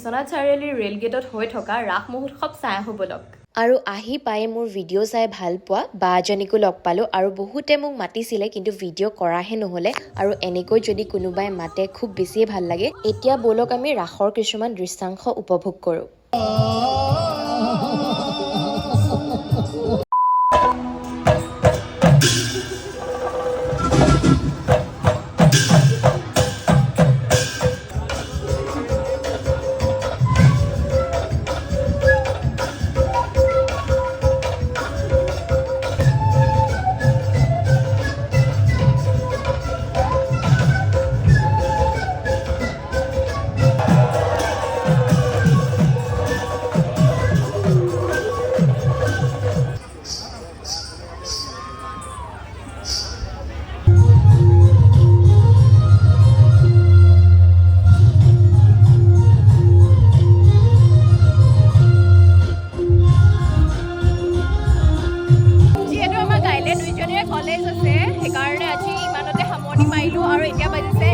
বিশ্বনাথ চাৰিআলিৰ ৰেল গেটত হৈ থকা ৰাস মহোৎসৱ চাই আহোঁ বলক। আৰু আহি পাই মোৰ ভিডিঅ' চাই ভাল পোৱা বা এজনীকো লগ পালোঁ আৰু বহুতে মোক মাতিছিলে কিন্তু ভিডিঅ' কৰাহে নহ'লে আৰু এনেকৈ যদি কোনোবাই মাতে খুব বেছিয়ে ভাল লাগে। এতিয়া ব'লক আমি ৰাসৰ কিছুমান দৃশ্যাংশ উপভোগ কৰোঁ। যিহেতু আমাৰ কাইলৈ 2জনীৰে কলেজ আছে, সেইকাৰণে আজি ইমানতে সামৰণি মাৰিলোঁ আৰু এতিয়া বাজিছে